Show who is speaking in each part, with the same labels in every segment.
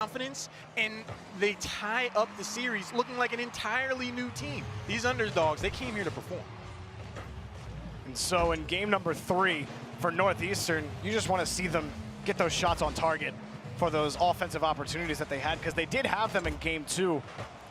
Speaker 1: confidence, and they tie up the series looking like an entirely new team. These underdogs, they came here to perform.
Speaker 2: And so in game number 3 for Northeastern, you just want to see them get those shots on target for those offensive opportunities that they had, because they did have them in game 2.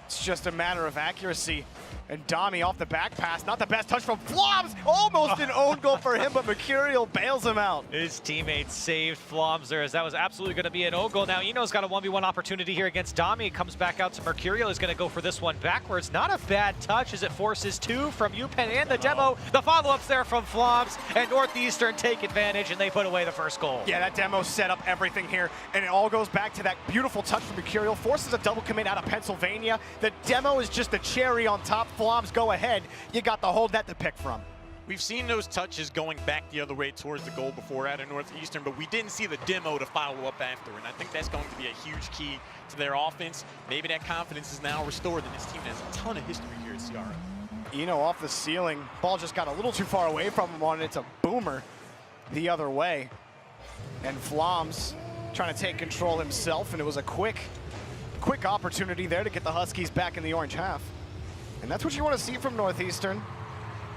Speaker 2: It's just a matter of accuracy. And Doni off the back pass, not the best touch from Vlaams, almost an own goal for him, but mercurial bails him out.
Speaker 3: His teammates saved Vlaams there, as that was absolutely going to be an own goal. Now Eno's got a 1v1 opportunity here against Doni. Comes back out to mercurial. He's going to go for this one backwards. Not a bad touch as it forces 2 from UPenn and the demo. The follow-ups there from Vlaams, and Northeastern take advantage, and they put away the first goal.
Speaker 2: Yeah, that demo set up everything here, and it all goes back to that beautiful touch from mercurial. Forces a double commit out of Pennsylvania. The demo is just a cherry on top. Vlaams go ahead. You got the whole net to pick from.
Speaker 1: We've seen those touches going back the other way towards the goal before out of Northeastern, but we didn't see the demo to follow up after, and I think that's going to be a huge key to their offense. Maybe that confidence is now restored, and this team has a ton of history here at Ciara.
Speaker 2: Eno off the ceiling. Ball just got a little too far away from him on it. It's a boomer the other way. And Vlaams trying to take control himself, and it was a quick opportunity there to get the Huskies back in the orange half. And that's what you want to see from Northeastern.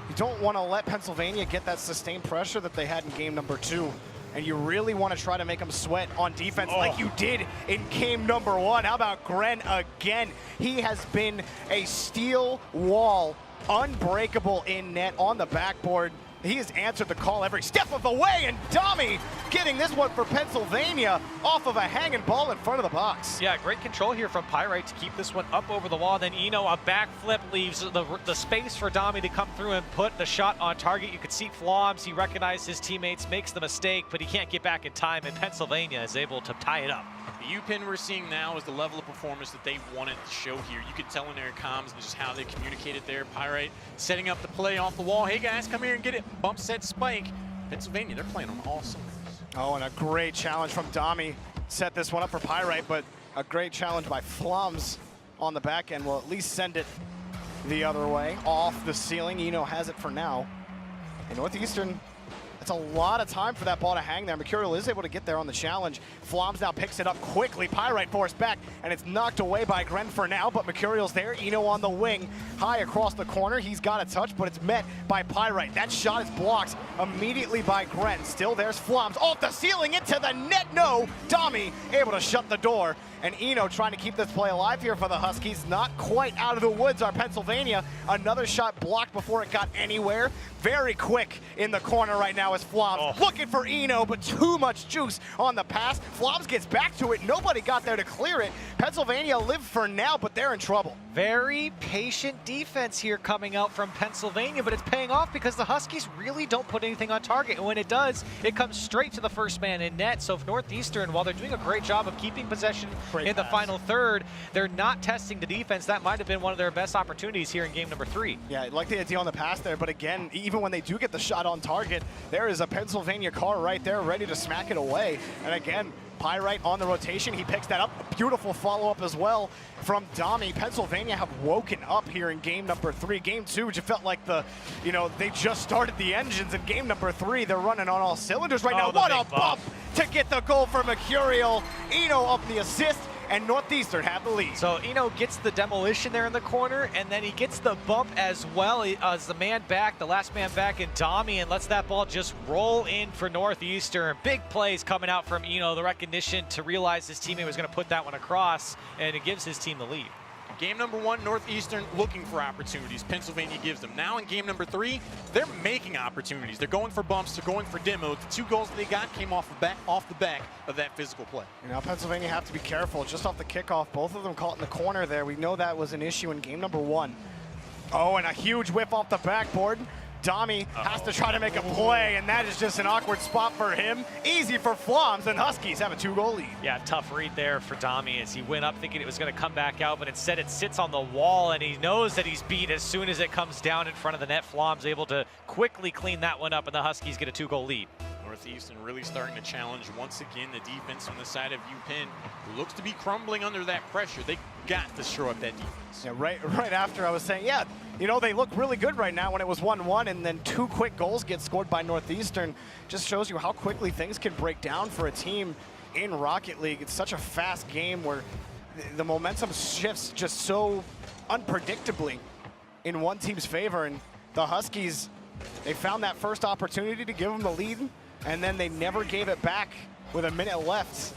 Speaker 2: You don't want to let Pennsylvania get that sustained pressure that they had in game number 2. And you really want to try to make them sweat on defense like you did in game number 1. How about Gren again? He has been a steel wall, unbreakable in net on the backboard. He has answered the call every step of the way, and Doni getting this one for Pennsylvania off of a hanging ball in front of the box.
Speaker 3: Yeah, great control here from Pyrite to keep this one up over the wall. Then Eno, a backflip, leaves the space for Doni to come through and put the shot on target. You could see Vlaams, he recognized his teammates, makes the mistake, but he can't get back in time, and Pennsylvania is able to tie it up.
Speaker 1: The UPenn we're seeing now is the level of performance that they wanted to show here. You could tell in their comms and just how they communicated there. Pyrite setting up the play off the wall. Hey guys, come here and get it. Bump, set, spike. Pennsylvania, they're playing on all cylinders.
Speaker 2: Oh, and a great challenge from Doni. Set this one up for Pyrite, but a great challenge by Vlaams on the back end will at least send it the other way. Off the ceiling, Eno has it for now. And Northeastern, it's a lot of time for that ball to hang there. Mercurial is able to get there on the challenge. Vlaams now picks it up quickly. Pyrite forced back, and it's knocked away by Gren for now, but Mercurial's there. Eno on the wing, high across the corner. He's got a touch, but it's met by Pyrite. That shot is blocked immediately by Gren. Still there's Vlaams off the ceiling into the net. No, Doni able to shut the door. And Eno trying to keep this play alive here for the Huskies. Not quite out of the woods are Pennsylvania. Another shot blocked before it got anywhere. Very quick in the corner right now is Vlaams. Looking for Eno, but too much juice on the pass. Vlaams gets back to it. Nobody got there to clear it. Pennsylvania live for now, but they're in trouble.
Speaker 3: Very patient defense here coming out from Pennsylvania, but it's paying off because the Huskies really don't put anything on target. And when it does, it comes straight to the first man in net. So if Northeastern, while they're doing a great job of keeping possession in the final third, they're not testing the defense. That might have been one of their best opportunities here in game number 3.
Speaker 2: Yeah, I like the idea on the pass there, but again, even when they do get the shot on target, there is a Pennsylvania car right there ready to smack it away. And again, Pyrite on the rotation, he picks that up. A beautiful follow-up as well from Doni. Pennsylvania have woken up here in game number 3. Game 2, which felt like they just started the engines. In game number 3, they're running on all cylinders right now. What a bump to get the goal for Mercurial. Eno up the assist, and Northeastern have the lead.
Speaker 3: So Eno gets the demolition there in the corner, and then he gets the bump as well as the man back, the last man back in Doni, and lets that ball just roll in for Northeastern. Big plays coming out from Eno, the recognition to realize his teammate was going to put that one across, and it gives his team the lead.
Speaker 1: Game number 1, Northeastern looking for opportunities. Pennsylvania gives them. Now in game number 3, they're making opportunities. They're going for bumps. They're going for demo. The 2 goals they got came off the back of that physical play.
Speaker 2: You know, Pennsylvania have to be careful. Just off the kickoff, both of them caught in the corner there. We know that was an issue in game number 1. Oh, and a huge whip off the backboard. Doni has to try to make a play, and that is just an awkward spot for him. Easy for Vlaams, and Huskies have a 2-goal lead.
Speaker 3: Yeah, tough read there for Doni as he went up thinking it was going to come back out, but instead it sits on the wall, and he knows that he's beat as soon as it comes down in front of the net. Vlaams able to quickly clean that one up, and the Huskies get a 2-goal lead.
Speaker 1: Northeastern really starting to challenge once again the defense on the side of UPenn, who looks to be crumbling under that pressure. They got to shore up that defense.
Speaker 2: Yeah, right after I was saying, yeah, you know, they look really good right now when it was 1-1, and then 2 quick goals get scored by Northeastern. Just shows you how quickly things can break down for a team in Rocket League, it's such a fast game where the momentum shifts just so unpredictably in one team's favor. And the Huskies, they found that first opportunity to give them the lead, and then they never gave it back with a minute left.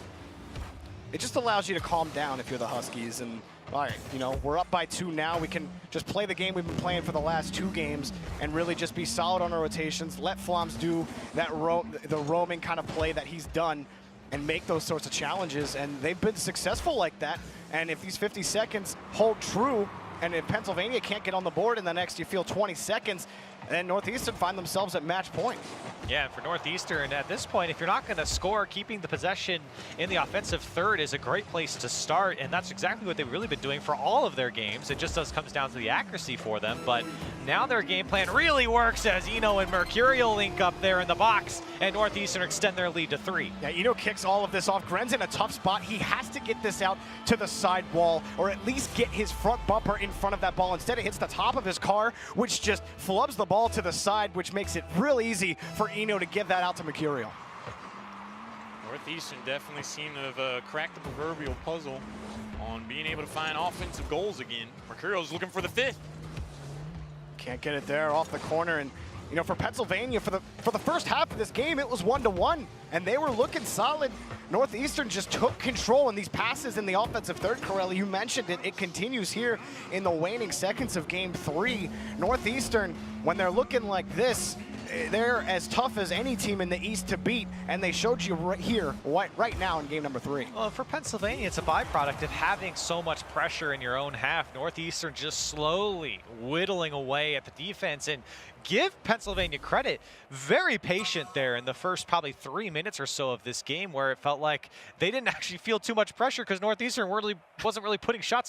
Speaker 2: It just allows you to calm down if you're the Huskies. And all right, you know, we're up by 2 now. We can just play the game we've been playing for the last 2 games and really just be solid on our rotations. Let Vlaams do that the roaming kind of play that he's done and make those sorts of challenges. And they've been successful like that. And if these 50 seconds hold true, and if Pennsylvania can't get on the board in the next, 20 seconds, then Northeastern find themselves at match point.
Speaker 3: Yeah, and for Northeastern, at this point, if you're not going to score, keeping the possession in the offensive third is a great place to start, and that's exactly what they've really been doing for all of their games. It just comes down to the accuracy for them, but now their game plan really works as Eno and Mercurial link up there in the box, and Northeastern extend their lead to 3.
Speaker 2: Yeah, Eno kicks all of this off. Gren's in a tough spot. He has to get this out to the side wall, or at least get his front bumper in front of that ball. Instead, it hits the top of his car, which just flubs the ball to the side, which makes it real easy for Eno to give that out to Mercurial.
Speaker 1: Northeastern definitely seem to have cracked the proverbial puzzle on being able to find offensive goals again. Mercurial's looking for the 5th.
Speaker 2: Can't get it there off the corner. And you know, for Pennsylvania, for the first half of this game, it was 1-1, and they were looking solid. Northeastern just took control in these passes in the offensive third. Corelli, you mentioned it. It continues here in the waning seconds of game 3. Northeastern, when they're looking like this, they're as tough as any team in the East to beat, and they showed you right here, right now in game number 3.
Speaker 3: Well, for Pennsylvania, it's a byproduct of having so much pressure in your own half. Northeastern just slowly whittling away at the defense, and give Pennsylvania credit, very patient there in the first probably 3 minutes or so of this game, where it felt like they didn't actually feel too much pressure because Northeastern wasn't really putting shots on